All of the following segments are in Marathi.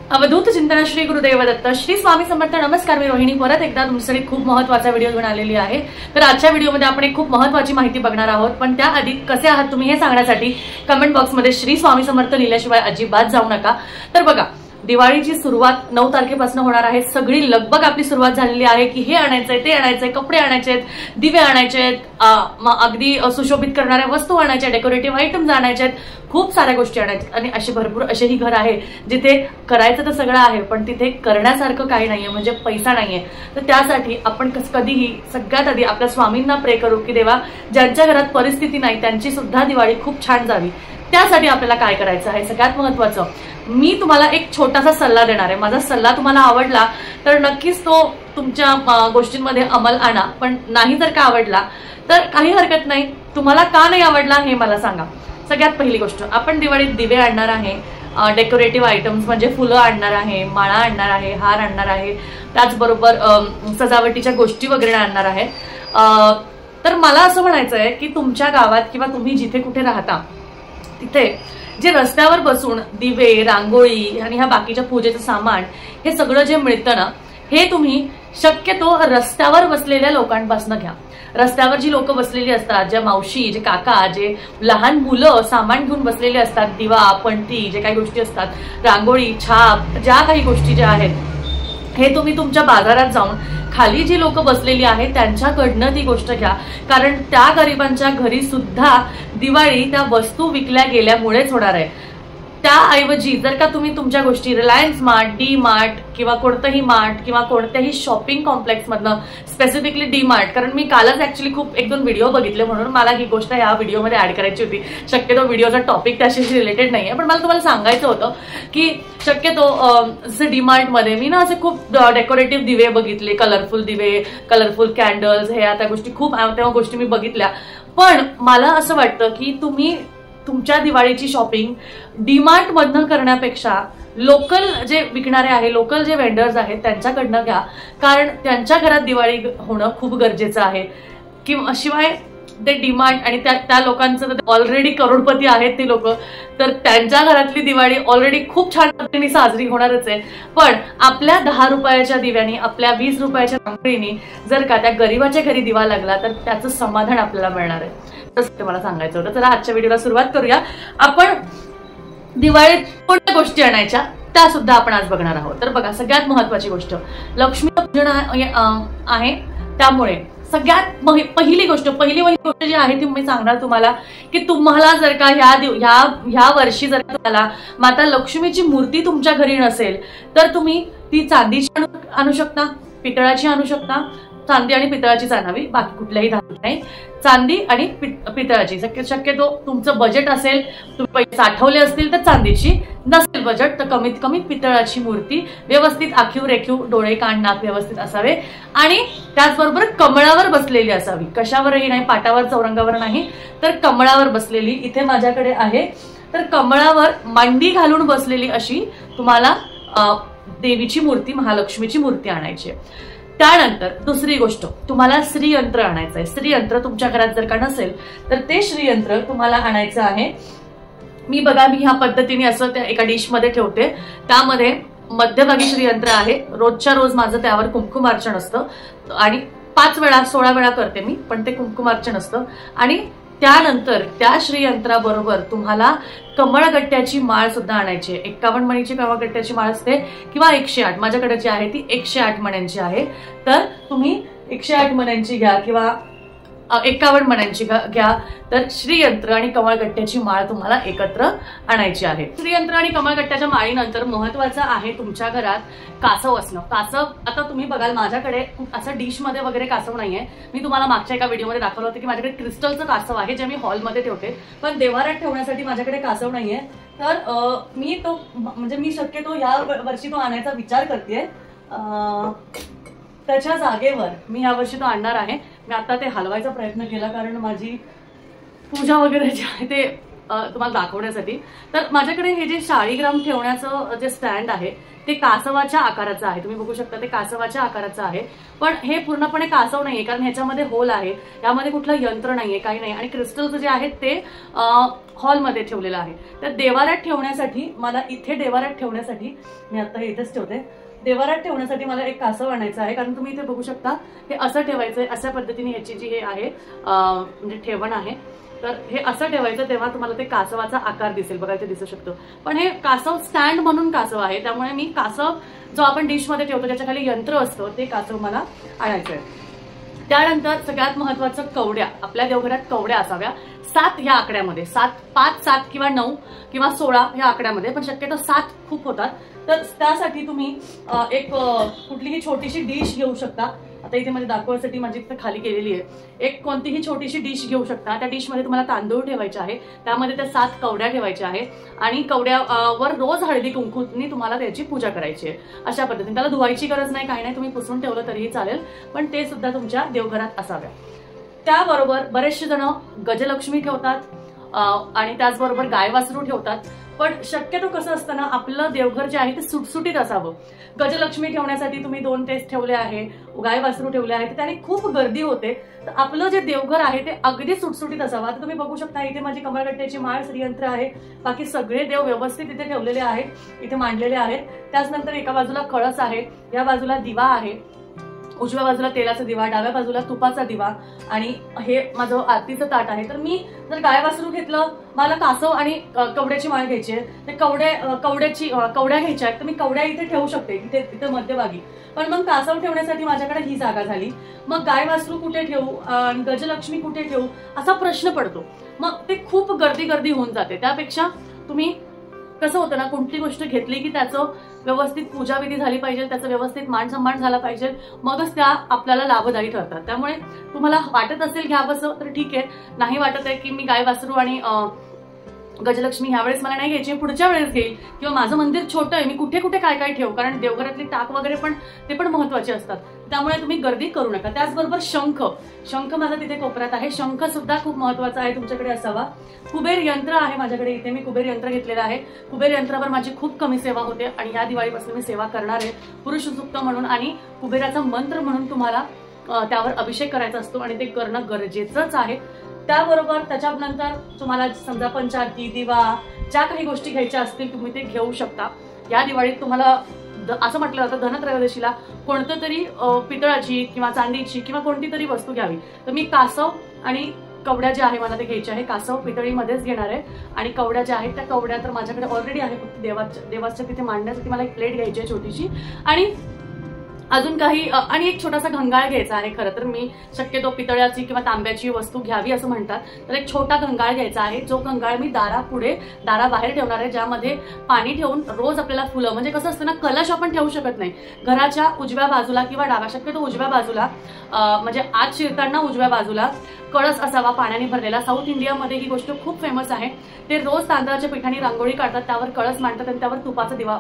अवधूत चिंतन श्री गुरुदेव दत्त श्री स्वामी समर्थ। नमस्कार, मी रोहिणी परत एकदा तुमच्यासाठी खूप महत्त्वाचा व्हिडिओ घेऊन आलेली आहे। तर आजच्या व्हिडिओमध्ये आपण एक खूप महत्त्वाची माहिती बघणार आहोत, पण त्याआधी कसे आहात तुम्ही हे सांगण्यासाठी कमेंट बॉक्समध्ये श्री स्वामी समर्थ लिहिल्याशिवाय अजिबात जाऊ नका। तर बघा, दिवाळीची सुरुवात 9 तारखेपासून होणार आहे। सगळी लगबग आपली सुरुवात झालेली आहे की हे आणायचंय, ते आणायचंय, कपडे आणायचेत, दिवे आणायचेत, अगदी सुशोभित करणाऱ्या वस्तू आणायच्या, डेकोरेटिव्ह आयटम्स आणायचेत, खूप साऱ्या गोष्टी आणायच्यात। आणि असे भरपूर असेही घर आहे जिथे करायचं तर सगळं आहे पण तिथे करण्यासारखं काही नाहीये, म्हणजे पैसा नाहीये। तर त्यासाठी आपण कधीही सगळ्यात आधी आपल्या स्वामींना प्रे करू की देवा, ज्यांच्या घरात परिस्थिती नाही त्यांची सुद्धा दिवाळी खूप छान जावी। त्यासाठी आपल्याला काय करायचं आहे, सगळ्यात महत्त्वाचं मी तुम्हाला एक छोटासा सल्ला देणार आहे। माझा सल्ला तुम्हाला आवडला तर नक्कीच तो तुमच्या गोष्टींमध्ये अंमल आणा, पण नाही जर का आवडला तर काही हरकत नाही। तुम्हाला का नाही आवडला हे मला सांगा। सगळ्यात पहिली गोष्ट, आपण दिवाळीत दिवे आणणार आहे, डेकोरेटिव्ह आयटम्स म्हणजे फुलं आणणार आहे, माळा आणणार आहे, हार आणणार आहे, त्याचबरोबर सजावटीच्या गोष्टी वगैरे आणणार आहे। तर मला असं म्हणायचं आहे की तुमच्या गावात किंवा तुम्ही जिथे कुठे राहता तिथे जे रस्त्यावर बसून दिवे, रांगोळी आणि ह्या बाकीच्या पूजेचं सामान हे सगळं जे मिळतं ना, हे तुम्ही शक्यतो रस्त्यावर बसलेल्या लोकांपासून घ्या। रस्त्यावर जी लोक बसलेली असतात, ज्या मावशी, जे काका, जे लहान मुलं सामान घेऊन बसलेले असतात, दिवा, पणती, जे काही गोष्टी असतात, रांगोळी, छाप, ज्या काही गोष्टी ज्या आहेत, हे तुम्ही तुमच्या बाजारात जाऊन खाली जी लोक बसलेली आहेत त्यांच्याकडनं ती गोष्ट घ्या। कारण त्या गरिबांच्या घरी सुद्धा दिवाळी त्या वस्तू विकल्या गेल्यामुळेच होणार आहे। त्याऐवजी जर का तुम्ही तुमच्या गोष्टी रिलायन्स मार्ट, डी मार्ट किंवा कोणतंही मार्ट किंवा कोणत्याही शॉपिंग कॉम्प्लेक्स मधनं, स्पेसिफिकली डी मार्ट, कारण मी कालच ऍक्च्युली खूप 1-2 व्हिडिओ बघितले म्हणून मला ही गोष्ट या व्हिडिओमध्ये ऍड करायची होती। शक्यतो व्हिडिओचा टॉपिक त्याशी रिलेटेड नाहीये, पण मला तुम्हाला सांगायचं होतं की शक्यतो जसे डी मार्ट मध्ये मी ना असे खूप डेकोरेटिव्ह दिवे बघितले, कलरफुल दिवे, कलरफुल कॅन्डल्स, हे त्या गोष्टी खूप तेव्हा गोष्टी मी बघितल्या। पण मला असं वाटतं की तुम्ही तुमच्या दिवाळीची शॉपिंग डीमार्ट मधनं करण्यापेक्षा लोकल जे विकणारे आहे, लोकल जे वेंडर्स आहेत त्यांच्याकडनं घ्या, कारण त्यांच्या घरात दिवाळी होणं खूप गरजेचं आहे। किंवा शिवाय ते डीमार्ट आणि त्या लोकांचं ऑलरेडी करोडपती आहेत ते लोक, तर त्यांच्या घरातली दिवाळी ऑलरेडी खूप छान पद्धतीने साजरी होणारच आहे। पण आपल्या 10 रुपयाच्या दिव्यानी, आपल्या 20 रुपयाच्या रांगोळीनी जर का त्या गरीबाच्या घरी दिवा लागला तर त्याचं समाधान आपल्याला मिळणार आहे। तसं मला सांगायचं होतं। चला आजच्या व्हिडिओला सुरुवात करूया। आपण दिवाळीत कोणत्या गोष्टी आणायच्या त्या सुद्धा आपण आज बघणार आहोत। तर बघा, सगळ्यात महत्त्वाची गोष्ट लक्ष्मीपूजन आहे, त्यामुळे सगळ्यात पहिली गोष्ट जी आहे ती मी सांगणार तुम्हाला की तुम्हाला जर का ह्या वर्षी जर तुम्हाला माता लक्ष्मीची मूर्ती तुमच्या घरी नसेल तर तुम्ही ती चांदीची आणू शकता, पितळाची आणू शकता। चांदी आणि पितळाचीच आणावी, बाकी कुठल्याही धातू नाही। चांदी आणि पितळाची। शक्यतो तुमचं बजेट असेल, तुम्ही पैसे साठवले असतील तर चांदीची, नसेल बजेट तर कमीत कमी पितळाची मूर्ती, व्यवस्थित आखीव रेखीव, डोळे कान नाक व्यवस्थित असावे आणि त्याचबरोबर कमळावर बसलेली असावी। कशावरही नाही, पाटावर चौरंगावर नाही, तर कमळावर बसलेली इथे माझ्याकडे आहे। तर कमळावर मांडी घालून बसलेली अशी तुम्हाला देवीची मूर्ती, महालक्ष्मीची मूर्ती आणायची। त्यानंतर दुसरी गोष्ट, तुम्हाला श्रीयंत्र आणायचं आहे। श्रीयंत्र तुमच्या घरात जर का नसेल तर ते श्रीयंत्र तुम्हाला आणायचं आहे। मी ह्या पद्धतीने असं त्या एका डिश मध्ये ठेवते, त्यामध्ये मध्यभागी श्रीयंत्र आहे। रोजच्या रोज माझं त्यावर कुंकुमार्चन असतं आणि 5 वेळा 16 वेळा करते मी, पण ते कुंकुमार्चन असतं। आणि त्यानंतर त्या श्रीयंत्राबरोबर तुम्हाला कमळगट्ट्याची माळ सुद्धा आणायची आहे। 51 मणीची कमळगट्ट्याची माळ असते किंवा 108, माझ्याकडे जी आहे ती 108 मण्यांची आहे। तर तुम्ही 108 मण्यांची घ्या किंवा 51 मण्यांची घ्या। तर श्रीयंत्र आणि कमळगट्ट्याची माळ तुम्हाला एकत्र आणायची आहे। श्रीयंत्र आणि कमळगट्ट्याच्या माळीनंतर महत्वाचं आहे तुमच्या घरात कासव असणं। कासव आता तुम्ही बघाल माझ्याकडे असं डिश मध्ये वगैरे कासव नाहीये। मी तुम्हाला मागच्या एका व्हिडिओमध्ये दाखवलं होतं की माझ्याकडे क्रिस्टलचं कासव आहे जे मी हॉलमध्ये ठेवते, पण देवारात ठेवण्यासाठी माझ्याकडे कासव नाहीये। तर मी शक्यतो या वर्षी तो आणायचा विचार करतेय। त्याच्या जागेवर मी ह्या वर्षी तो आणणार आहे। मी आता ते हलवायचा प्रयत्न केला कारण माझी पूजा वगैरे जी आहे ते तुम्हाला दाखवण्यासाठी। तर माझ्याकडे हे जे शाळीग्राम ठेवण्याचं जे स्टँड आहे ते कासवाच्या आकाराचं आहे, तुम्ही बघू शकता ते कासवाच्या आकाराचं आहे। पण हे पूर्णपणे कासव नाहीये कारण ह्याच्यामध्ये होल आहे, यामध्ये कुठलं यंत्र नाहीये, काही नाही। आणि क्रिस्टलचं जे आहे ते हॉलमध्ये ठेवलेला आहे. तर देवाऱ्यात ठेवण्यासाठी मला इथे देवाऱ्यात ठेवण्यासाठी मी आता हे इथेच ठेवते. देवाऱ्यात ठेवण्यासाठी मला एक कासव आणायचं आहे, कारण तुम्ही इथे बघू शकता हे असं ठेवायचंय. अशा पद्धतीने याची जी हे आहे म्हणजे ठेवण आहे, तर हे असं ठेवायचं, तेव्हा तुम्हाला ते कासवाचा आकार दिसेल. बघा इथे दिसू शकतो. पण हे कासव स्टँड म्हणून कासव आहे, त्यामुळे मी कासव जो आपण डिशमध्ये ठेवतो त्याच्या खाली यंत्र असतं ते कासव मला आणायचं आहे. त्यानंतर सगळ्यात महत्वाचं कवड्या. आपल्या देवघरात कवड्या असाव्या 7 ह्या आकड्यामध्ये. 5, 7 किंवा 9 किंवा 16 ह्या आकड्यामध्ये, पण शक्यतो 7 खूप होतात. तर त्यासाठी तुम्ही एक कुठलीही छोटीशी डिश घेऊ शकता. आता इथे म्हणजे दाखवण्यासाठी माझी इथे खाली केलेली आहे. एक कोणतीही छोटीशी डिश घेऊ शकता. त्या डिशमध्ये तुम्हाला तांदूळ ठेवायचे आहे, त्यामध्ये त्या 7 कवड्या ठेवायच्या आहे आणि कवड्यावर रोज हळदी कुंकूनी तुम्हाला त्याची पूजा करायची आहे. अशा पद्धतीने त्याला धुवायची गरज नाही, काही नाही, तुम्ही पुसून ठेवलं तरीही चालेल, पण ते सुद्धा तुमच्या देवघरात असाव्या. त्याबरोबर बरेचसे जण गजलक्ष्मी ठेवतात आणि त्याचबरोबर गाय वासरू ठेवतात. पण शक्यतो कसं असतं ना, आपलं देवघर जे आहे ते सुटसुटीत असावं. गजलक्ष्मी ठेवण्यासाठी तुम्ही 2 तेच ठेवले आहे, गाय वासरू ठेवले आहे, तर त्याने खूप गर्दी होते. तर आपलं जे देवघर आहे ते अगदी सुटसुटीत असावं. आता तुम्ही बघू शकता इथे माझी कमळगट्ट्याची माळ, श्रीयंत्र आहे, बाकी सगळे देव व्यवस्थित इथे ठेवलेले आहेत, इथे मांडलेले आहेत. त्याचनंतर एका बाजूला कळस आहे, या बाजूला दिवा आहे, उजव्या बाजूला तेलाचा दिवा, डाव्या बाजूला तुपाचा दिवा आणि हे माझं आरतीचं ताट आहे. तर मी जर गाय वासरू घेतलं, मला कासव आणि कवड्याची माळ घ्यायची आहे, तर कवड्या घ्यायच्या आहेत, तर मी कवड्या इथे ठेवू शकते, इथे मध्यभागी. पण मग कासव ठेवण्यासाठी माझ्याकडे ही जागा झाली. मग गाय वासरू कुठे ठेवू आणि गजलक्ष्मी कुठे ठेवू असा प्रश्न पडतो. मग ते खूप गर्दी होऊन जाते. त्यापेक्षा तुम्ही कसं होतं ना, कोणती गोष्ट घेतली की त्याचं व्यवस्थित पूजाविधी झाली पाहिजे, त्याचं व्यवस्थित मान सन्मान झाला पाहिजे, मगच त्या आपल्याला लाभदायी ठरतात. त्यामुळे तुम्हाला वाटत असेल घ्यावंसं तर ठीक आहे, नाही वाटत आहे की मी गाय वासरू आणि गजलक्ष्मी ह्यावेळेस मला नाही घ्यायची, पुढच्या वेळेस घेईल, किंवा माझं मंदिर छोटं आहे, मी कुठे कुठे काय ठेवू, कारण देवघरातली टाक वगैरे पण ते पण महत्वाचे असतात. त्यामुळे तुम्ही गर्दी करू नका. त्याचबरोबर शंख माझा तिथे कोपऱ्यात आहे. शंख सुद्धा खूप महत्वाचा आहे, तुमच्याकडे असावा. कुबेर यंत्र आहे माझ्याकडे इथे, मी कुबेर यंत्र घेतलेलं आहे. कुबेर यंत्रावर माझी खूप कमी सेवा होते आणि या दिवाळीपासून मी सेवा करणार आहे. पुरुष सूक्त म्हणून आणि कुबेराचा मंत्र म्हणून तुम्हाला त्यावर अभिषेक करायचा असतो आणि ते करणं गरजेचंच आहे. त्याबरोबर त्याच्यानंतर तुम्हाला समजा पंचारती, दिवा, ज्या काही गोष्टी घ्यायच्या असतील तुम्ही ते घेऊ शकता. या दिवाळीत तुम्हाला असं म्हटलं जातं धनत्रयोदशीला कोणतं तरी पितळाची किंवा चांदीची किंवा कोणती तरी वस्तू घ्यावी. तर मी कासव आणि कवड्या ज्या आहे मला ते घ्यायचे आहे. कासव पितळीमध्येच घेणार आहे आणि कवड्या ज्या आहेत त्या कवड्या तर माझ्याकडे ऑलरेडी आहे, फक्त देवाच्या तिथे मांडण्यासाठी मला एक प्लेट घ्यायची आहे छोटीशी आणि अजून काही आणि एक छोटासा घंगाळ घ्यायचा आहे. खरं तर मी शक्यतो पितळ्याची किंवा तांब्याची वस्तू घ्यावी असं म्हणतात, तर एक छोटा घंगाळ घ्यायचा आहे. जो घंगाळ मी दाराबाहेर ठेवणार आहे, ज्यामध्ये पाणी ठेवून रोज आपल्याला फुलं, म्हणजे कसं असतं ना, कलश आपण ठेवू शकत नाही. घराच्या उजव्या बाजूला किंवा डाव्या, शक्यतो उजव्या बाजूला, म्हणजे आत शिरताना उजव्या बाजूला कळस असावा पाण्याने भरलेला. साऊथ इंडियामध्ये ही गोष्ट खूप फेमस आहे. ते रोज तांदळाच्या पिठाने रांगोळी काढतात, त्यावर कळस मांडतात आणि त्यावर तुपाचा दिवा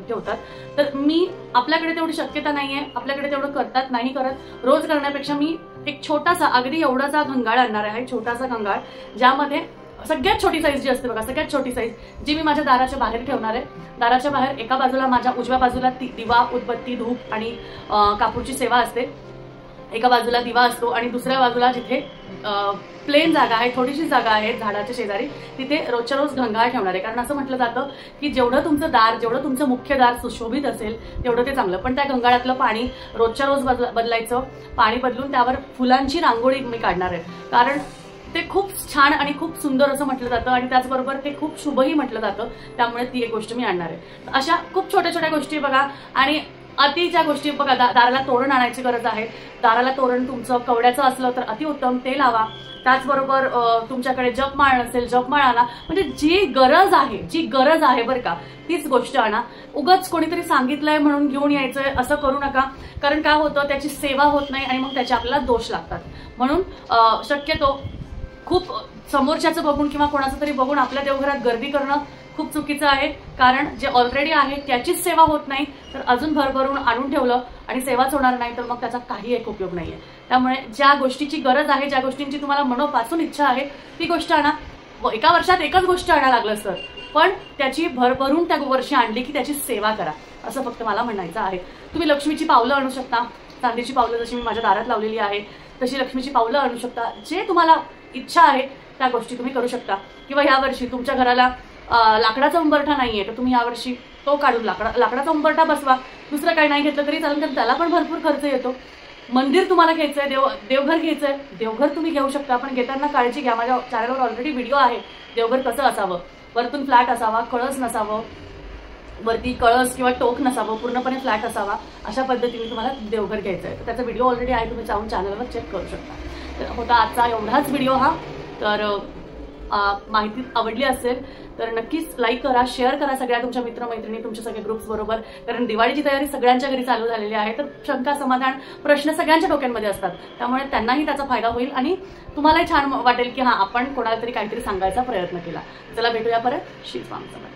ठेवतात. तर मी आपल्याकडे तेवढी शक्यता नाहीये, आपल्याकडे तेवढं करतात, नाही करत. रोज करण्यापेक्षा मी एक छोटासा अगदी एवढासा घंगाळ आणणार आहे, छोटासा घंगाळ, ज्यामध्ये सगळ्यात छोटी साईज जी असते बघा, सगळ्यात छोटी साईज जी मी माझ्या दाराच्या बाहेर ठेवणार आहे. दाराच्या बाहेर एका बाजूला माझ्या उजव्या बाजूला दिवा, उदबत्ती, धूप आणि कापूरची सेवा असते. एका बाजूला दिवा असतो आणि दुसऱ्या बाजूला जिथे प्लेन जागा आहे, थोडीशी जागा आहे झाडाच्या शेजारी, तिथे रोजच्या रोज घंगाळ ठेवणार आहे. कारण असं म्हटलं जातं की जेवढं तुमचं दार, जेवढं तुमचं मुख्य दार सुशोभित असेल तेवढं ते चांगलं. पण त्या घंगाळातलं पाणी रोजच्या रोज बदलायचं, पाणी बदलून त्यावर फुलांची रांगोळी मी काढणार आहे. कारण ते खूप छान आणि खूप सुंदर असं म्हटलं जातं आणि त्याचबरोबर ते खूप शुभही म्हटलं जातं. त्यामुळे ती एक गोष्ट मी आणणार आहे. अशा खूप छोट्या छोट्या गोष्टी बघा. आणि अतिच्या गोष्टी बघा, दाराला तोरण आणायची गरज आहे. दाराला तोरण तुमचं कवड्याचं असलं तर अतिउत्तम, ते लावा. त्याचबरोबर तुमच्याकडे जपमाळ नसेल, जपमाळ आणा. म्हणजे जी गरज आहे बरं का, तीच गोष्ट आणा. उगाच कोणीतरी सांगितलंय म्हणून घेऊन यायचंय असं करू नका. कारण काय होतं, त्याची सेवा होत नाही आणि मग त्याचे आपल्याला दोष लागतात. म्हणून शक्यतो खूप समोरच्याचं बघून किंवा कोणाचं तरी बघून आपल्या देवघरात गर्दी करणं खूप चुकीचं आहे. कारण जे ऑलरेडी आहे त्याचीच सेवा होत नाही, तर अजून भरभरून आणून ठेवलं आणि सेवाच होणार नाही, तर मग त्याचा काही एक उपयोग नाहीये. त्यामुळे ज्या गोष्टीची गरज आहे, ज्या गोष्टींची तुम्हाला मनोपासून इच्छा आहे, ती गोष्ट आणा. एका वर्षात एकच गोष्ट आणायला लागलं सर, पण त्याची भरभरून त्या वर्षी आणली की त्याची सेवा करा, असं फक्त मला म्हणायचं आहे. तुम्ही लक्ष्मीची पावलं आणू शकता. चांदीची पावलं जशी मी माझ्या दारात लावलेली आहे तशी लक्ष्मीची पावलं आणू शकता. जे तुम्हाला इच्छा आहे त्या गोष्टी तुम्ही करू शकता. किंवा यावर्षी तुमच्या घराला लाकडाचा उंबरठा नाहीये तर तुम्ही यावर्षी तो काढून लाकडाचा उंबरठा बसवा. दुसरं काही नाही घेतलं तरी चालेल, कारण त्याला पण भरपूर खर्च येतो. मंदिर तुम्हाला घ्यायचंय, देवघर घ्यायचंय, देवघर तुम्ही घेऊ शकता, पण घेताना काळजी घ्या. माझ्या चॅनलवर ऑलरेडी व्हिडिओ आहे देवघर कसं असावं. वरतून फ्लॅट असावा, कळस नसावं, वरती कळस किंवा टोक नसावं, पूर्णपणे फ्लॅट असावा. अशा पद्धतीने तुम्हाला देवघर घ्यायचं आहे. तर त्याचा व्हिडिओ ऑलरेडी आहे, तुम्ही जाऊन चॅनलवर चेक करू शकता. तर होता आजचा एवढाच व्हिडिओ हा. तर माहिती आवडली असेल तर नक्कीच लाईक करा, शेअर करा सगळ्या तुमच्या मित्रमैत्रिणी, तुमच्या सगळ्या ग्रुप्स बरोबर. कारण दिवाळीची तयारी सगळ्यांच्या घरी चालू झालेली आहे. तर शंका, समाधान, प्रश्न सगळ्यांच्या डोक्यांमध्ये असतात. त्यामुळे त्यांनाही त्याचा फायदा होईल आणि तुम्हालाही छान वाटेल की हा आपण कोणाला तरी काहीतरी सांगायचा प्रयत्न केला. चला भेटूया परत. श्री स्वामी समर्थ.